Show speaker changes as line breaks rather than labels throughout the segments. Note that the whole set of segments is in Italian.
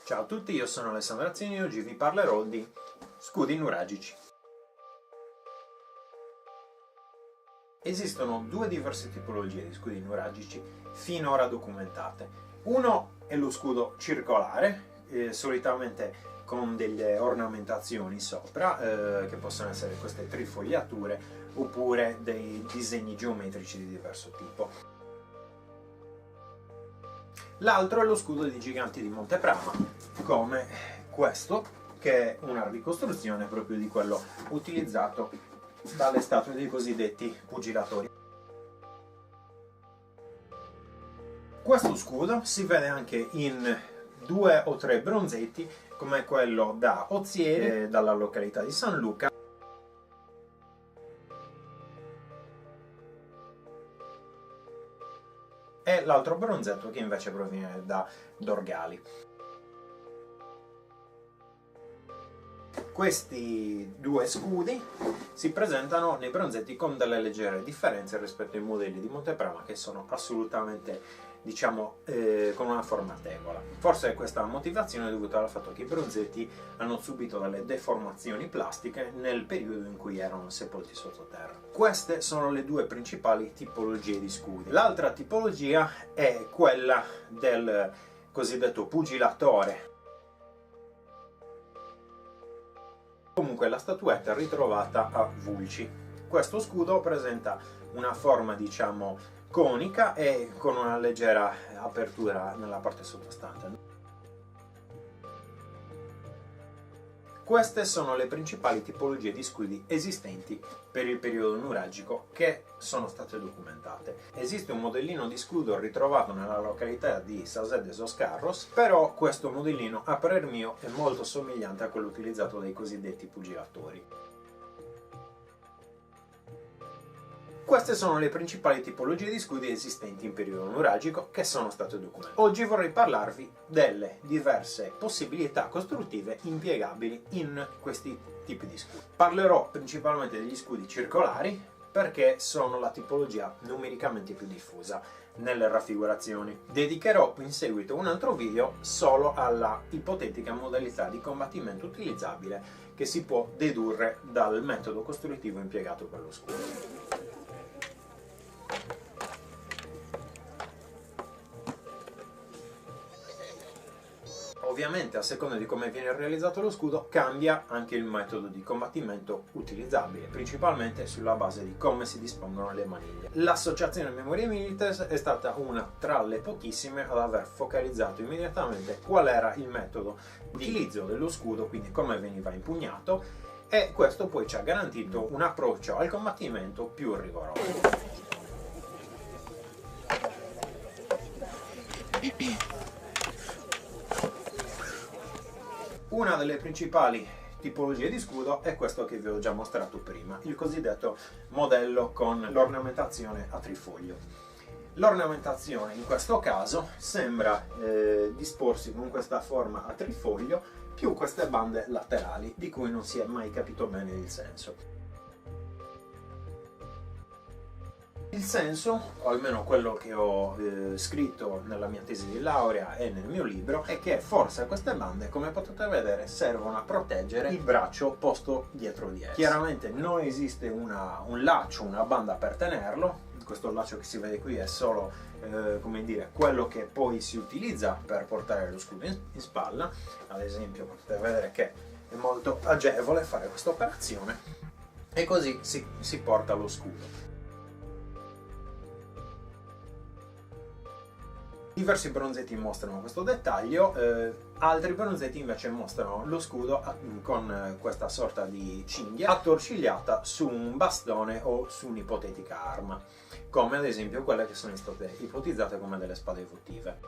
Ciao a tutti, io sono Alessandro Azzini e oggi vi parlerò di scudi nuragici. Esistono due diverse tipologie di scudi nuragici finora documentate. Uno è lo scudo circolare, solitamente con delle ornamentazioni sopra, che possono essere queste trifogliature oppure dei disegni geometrici di diverso tipo. L'altro è lo scudo dei giganti di Monteprama, come questo, che è una ricostruzione proprio di quello utilizzato dalle statue dei cosiddetti pugilatori. Questo scudo si vede anche in 2 o 3 bronzetti, come quello da Ozieri, dalla località di San Luca, e l'altro bronzetto che invece proviene da Dorgali. Questi due scudi si presentano nei bronzetti con delle leggere differenze rispetto ai modelli di Monteprama, che sono assolutamente, diciamo, con una forma tegola. Forse questa motivazione è dovuta al fatto che i bronzetti hanno subito delle deformazioni plastiche nel periodo in cui erano sepolti sottoterra. Queste sono le due principali tipologie di scudi. L'altra tipologia è quella del cosiddetto pugilatore. Comunque la statuetta è ritrovata a Vulci. Questo scudo presenta una forma, diciamo, conica e con una leggera apertura nella parte sottostante. Queste sono le principali tipologie di scudi esistenti per il periodo nuragico che sono state documentate. Esiste un modellino di scudo ritrovato nella località di Sasè de Soscarros, però questo modellino a parer mio è molto somigliante a quello utilizzato dai cosiddetti pugilatori. Queste sono le principali tipologie di scudi esistenti in periodo nuragico che sono state documentate. Oggi vorrei parlarvi delle diverse possibilità costruttive impiegabili in questi tipi di scudi. Parlerò principalmente degli scudi circolari perché sono la tipologia numericamente più diffusa nelle raffigurazioni. Dedicherò in seguito un altro video solo alla ipotetica modalità di combattimento utilizzabile che si può dedurre dal metodo costruttivo impiegato per lo scudo. Ovviamente, a seconda di come viene realizzato lo scudo, cambia anche il metodo di combattimento utilizzabile, principalmente sulla base di come si dispongono le maniglie. L'Associazione Memoria Militares è stata una tra le pochissime ad aver focalizzato immediatamente qual era il metodo di utilizzo dello scudo, quindi come veniva impugnato, e questo poi ci ha garantito un approccio al combattimento più rigoroso. Una delle principali tipologie di scudo è questo che vi ho già mostrato prima, il cosiddetto modello con l'ornamentazione a trifoglio. L'ornamentazione in questo caso sembra disporsi con questa forma a trifoglio più queste bande laterali di cui non si è mai capito bene il senso. Il senso, o almeno quello che ho scritto nella mia tesi di laurea e nel mio libro, è che forse queste bande, come potete vedere, servono a proteggere il braccio posto dietro di esso. Chiaramente non esiste un laccio, una banda per tenerlo. Questo laccio che si vede qui è solo, come dire, quello che poi si utilizza per portare lo scudo in spalla. Ad esempio potete vedere che è molto agevole fare questa operazione e così si porta lo scudo. Diversi bronzetti mostrano questo dettaglio, altri bronzetti invece mostrano lo scudo con questa sorta di cinghia attorcigliata su un bastone o su un'ipotetica arma, come ad esempio quelle che sono state ipotizzate come delle spade votive.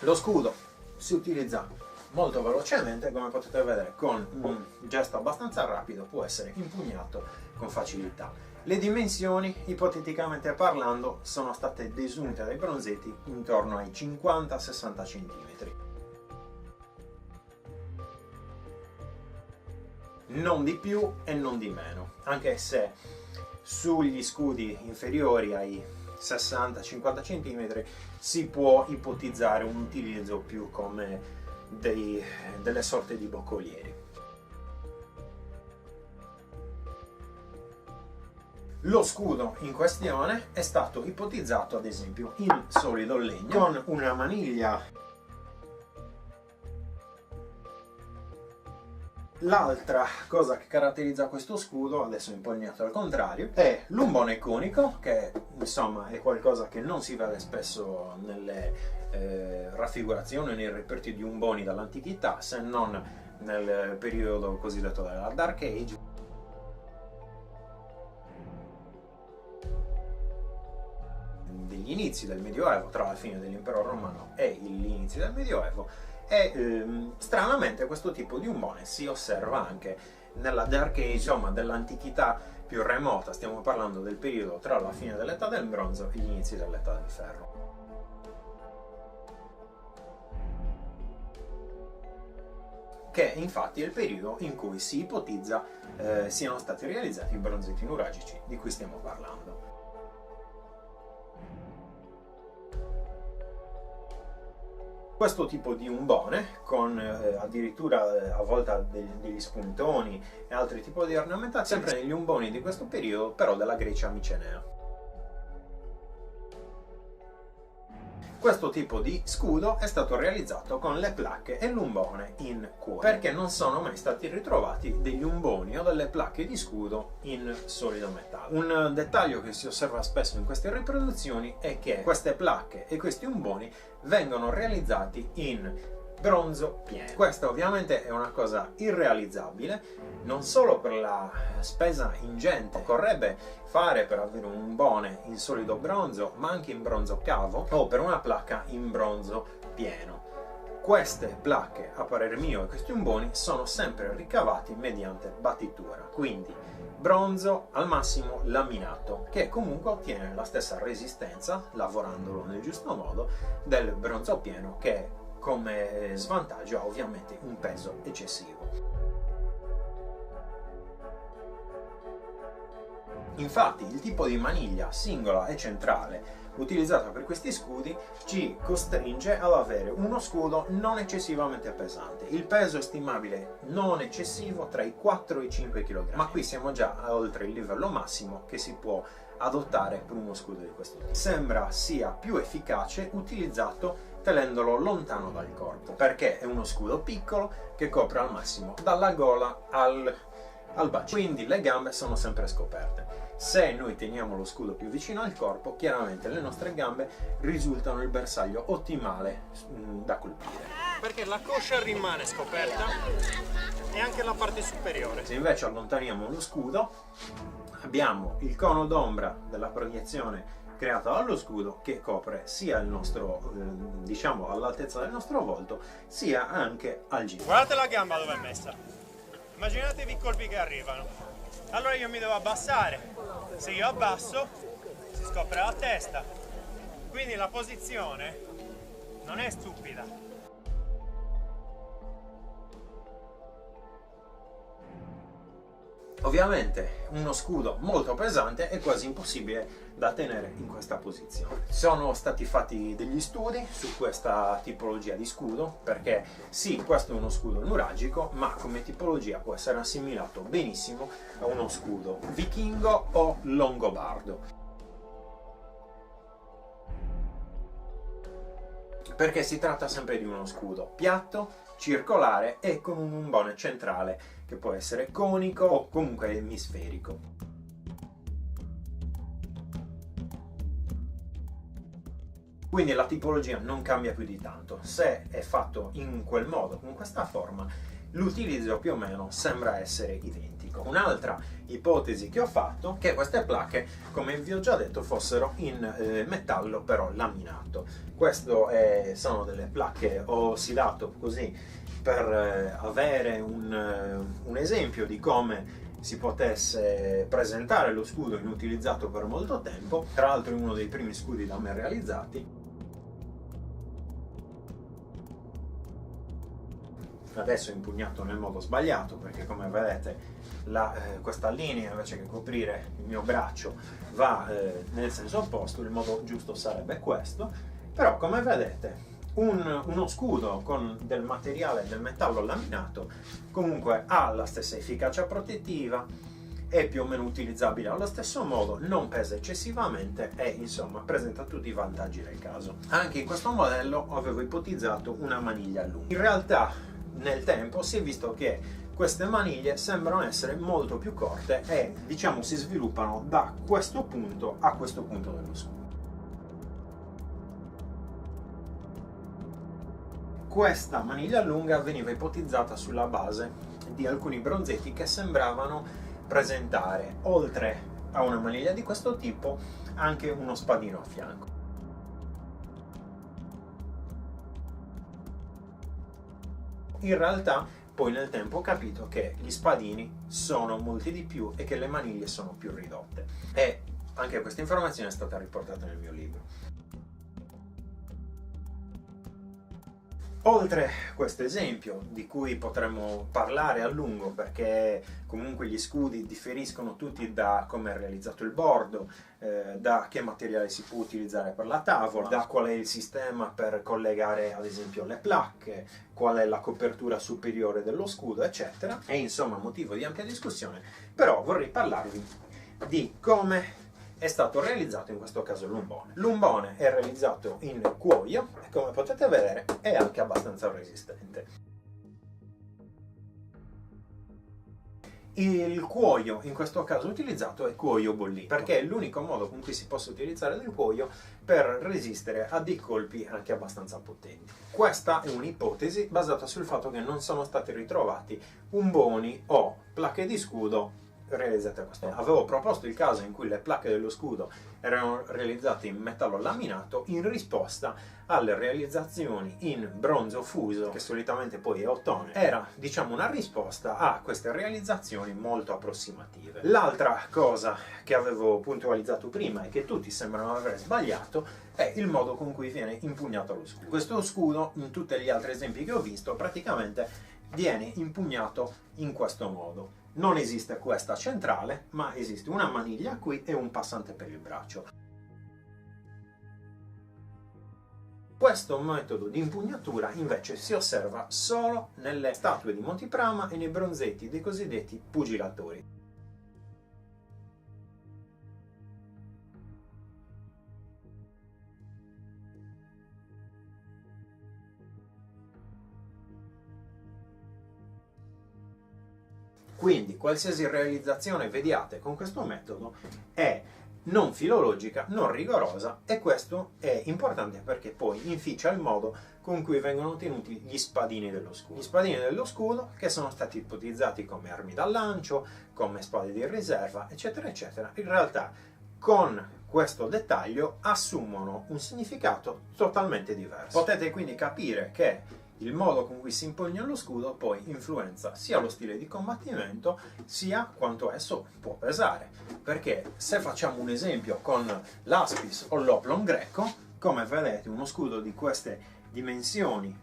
Lo scudo si utilizza molto velocemente, come potete vedere, con un gesto abbastanza rapido può essere impugnato con facilità. Le dimensioni, ipoteticamente parlando, sono state desunte dai bronzetti intorno ai 50-60 cm. Non di più e non di meno, anche se sugli scudi inferiori ai 60-50 cm si può ipotizzare un utilizzo più come delle sorte di boccolieri. Lo scudo in questione è stato ipotizzato ad esempio in solido legno con una maniglia. L'altra cosa che caratterizza questo scudo, adesso impugnato al contrario, è l'umbone conico, che insomma è qualcosa che non si vede spesso nelle raffigurazioni, nei reperti di umboni dall'antichità, se non nel periodo cosiddetto della Dark Age. Degli inizi del Medioevo, tra la fine dell'impero romano e gli inizi del Medioevo, e stranamente questo tipo di umbone si osserva anche nella Dark Age, insomma dell'antichità più remota. Stiamo parlando del periodo tra la fine dell'età del bronzo e gli inizi dell'età del ferro. Che infatti è il periodo in cui si ipotizza siano stati realizzati i bronzetti nuragici di cui stiamo parlando. Questo tipo di umbone, con addirittura a volte degli spuntoni e altri tipi di ornamentazioni, sempre negli umboni di questo periodo, però della Grecia micenea. Questo tipo di scudo è stato realizzato con le placche e l'umbone in cuoio, perché non sono mai stati ritrovati degli umboni o delle placche di scudo in solido metallo. Un dettaglio che si osserva spesso in queste riproduzioni è che queste placche e questi umboni vengono realizzati in bronzo pieno. Questa ovviamente è una cosa irrealizzabile, non solo per la spesa ingente che occorrebbe fare per avere un umbone in solido bronzo, ma anche in bronzo cavo o per una placca in bronzo pieno. Queste placche, a parer mio, e questi umboni sono sempre ricavati mediante battitura, quindi bronzo al massimo laminato, che comunque ottiene la stessa resistenza, lavorandolo nel giusto modo, del bronzo pieno, che come svantaggio ha ovviamente un peso eccessivo. Infatti il tipo di maniglia singola e centrale utilizzata per questi scudi ci costringe ad avere uno scudo non eccessivamente pesante. Il peso è stimabile non eccessivo tra i 4 e i 5 kg, ma qui siamo già oltre il livello massimo che si può adottare per uno scudo di questo tipo. Sembra sia più efficace utilizzato tenendolo lontano dal corpo, perché è uno scudo piccolo che copre al massimo dalla gola al bacino, quindi le gambe sono sempre scoperte. Se noi teniamo lo scudo più vicino al corpo, chiaramente le nostre gambe risultano il bersaglio ottimale da colpire,
perché la coscia rimane scoperta e anche la parte superiore.
Se invece allontaniamo lo scudo, abbiamo il cono d'ombra della proiezione creata dallo scudo che copre sia il nostro, diciamo all'altezza del nostro volto, sia anche al ginocchio.
Guardate la gamba dove è messa. Immaginatevi i colpi che arrivano. Allora io mi devo abbassare. Se io abbasso si scopre la testa. Quindi la posizione non è stupida.
Ovviamente uno scudo molto pesante è quasi impossibile da tenere in questa posizione. Sono stati fatti degli studi su questa tipologia di scudo, perché sì, questo è uno scudo nuragico, ma come tipologia può essere assimilato benissimo a uno scudo vichingo o longobardo, perché si tratta sempre di uno scudo piatto, circolare e con un umbone centrale che può essere conico o comunque emisferico. Quindi la tipologia non cambia più di tanto. Se è fatto in quel modo, con questa forma, l'utilizzo più o meno sembra essere identico. Un'altra ipotesi che ho fatto è che queste placche, come vi ho già detto, fossero in metallo però laminato. Sono delle placche ossidato così per avere un esempio di come si potesse presentare lo scudo inutilizzato per molto tempo. Tra l'altro è uno dei primi scudi da me realizzati. adesso è impugnato nel modo sbagliato, perché come vedete questa linea, invece che coprire il mio braccio, va nel senso opposto. Il modo giusto sarebbe questo, però come vedete uno scudo con del materiale, del metallo laminato, comunque ha la stessa efficacia protettiva, è più o meno utilizzabile allo stesso modo, non pesa eccessivamente e insomma presenta tutti i vantaggi del caso. Anche in questo modello avevo ipotizzato una maniglia lunga. In realtà nel tempo si è visto che queste maniglie sembrano essere molto più corte e diciamo si sviluppano da questo punto a questo punto dello scudo. Questa maniglia lunga veniva ipotizzata sulla base di alcuni bronzetti che sembravano presentare, oltre a una maniglia di questo tipo, anche uno spadino a fianco. In realtà poi nel tempo ho capito che gli spadini sono molti di più e che le maniglie sono più ridotte, e anche questa informazione è stata riportata nel mio libro. Oltre a questo esempio, di cui potremmo parlare a lungo, perché comunque gli scudi differiscono tutti da come è realizzato il bordo, da che materiale si può utilizzare per la tavola, da qual è il sistema per collegare ad esempio le placche, qual è la copertura superiore dello scudo, eccetera. È insomma motivo di ampia discussione, però vorrei parlarvi di come è stato realizzato in questo caso l'umbone. L'umbone è realizzato in cuoio e come potete vedere è anche abbastanza resistente. Il cuoio in questo caso utilizzato è cuoio bollito, perché è l'unico modo con cui si possa utilizzare del cuoio per resistere a dei colpi anche abbastanza potenti. Questa è un'ipotesi basata sul fatto che non sono stati ritrovati umboni o placche di scudo realizzate a questo. Avevo proposto il caso in cui le placche dello scudo erano realizzate in metallo laminato in risposta alle realizzazioni in bronzo fuso, che solitamente poi è ottone. Era, diciamo, una risposta a queste realizzazioni molto approssimative. L'altra cosa che avevo puntualizzato prima e che tutti sembrano aver sbagliato è il modo con cui viene impugnato lo scudo. Questo scudo, in tutti gli altri esempi che ho visto, praticamente viene impugnato in questo modo. Non esiste questa centrale, ma esiste una maniglia qui e un passante per il braccio. Questo metodo di impugnatura invece si osserva solo nelle statue di Monty Prama e nei bronzetti dei cosiddetti pugilatori. Quindi qualsiasi realizzazione vediate con questo metodo è non filologica, non rigorosa, e questo è importante perché poi inficia il modo con cui vengono ottenuti gli spadini dello scudo. Gli spadini dello scudo che sono stati ipotizzati come armi da lancio, come spade di riserva, eccetera, eccetera, in realtà con questo dettaglio assumono un significato totalmente diverso. Potete quindi capire che il modo con cui si impugna lo scudo poi influenza sia lo stile di combattimento sia quanto esso può pesare, perché se facciamo un esempio con l'aspis o l'oplon greco, come vedete uno scudo di queste dimensioni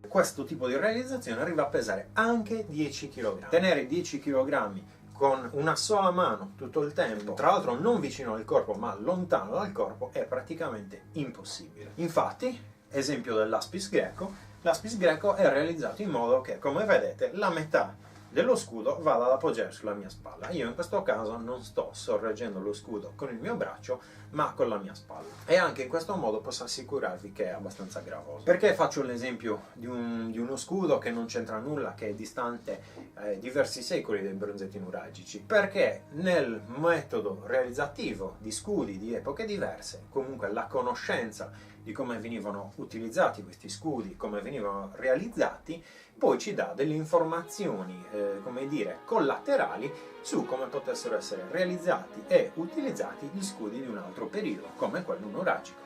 questo tipo di realizzazione arriva a pesare anche 10 kg. Tenere 10 kg con una sola mano tutto il tempo, tra l'altro non vicino al corpo ma lontano dal corpo, è praticamente impossibile. Infatti, esempio dell'aspis greco, l'aspis greco è realizzato in modo che, come vedete, la metà dello scudo vada ad appoggiare sulla mia spalla. Io in questo caso non sto sorreggendo lo scudo con il mio braccio, ma con la mia spalla. E anche in questo modo posso assicurarvi che è abbastanza gravoso. Perché faccio l'esempio di uno scudo che non c'entra nulla, che è distante diversi secoli dai bronzetti nuragici? Perché nel metodo realizzativo di scudi di epoche diverse, comunque la conoscenza di come venivano utilizzati questi scudi, come venivano realizzati, poi ci dà delle informazioni, come dire, collaterali su come potessero essere realizzati e utilizzati gli scudi di un altro periodo, come quello nuragico.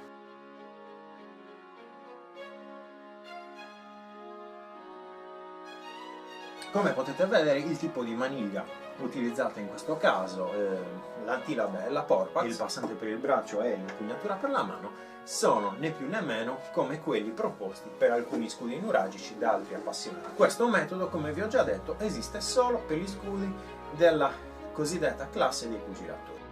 Come potete vedere, il tipo di maniglia utilizzata in questo caso, l'antilabe e la porpax, il passante per il braccio e l'impugnatura per la mano, sono né più né meno come quelli proposti per alcuni scudi nuragici da altri appassionati. Questo metodo, come vi ho già detto, esiste solo per gli scudi della cosiddetta classe dei pugilatori.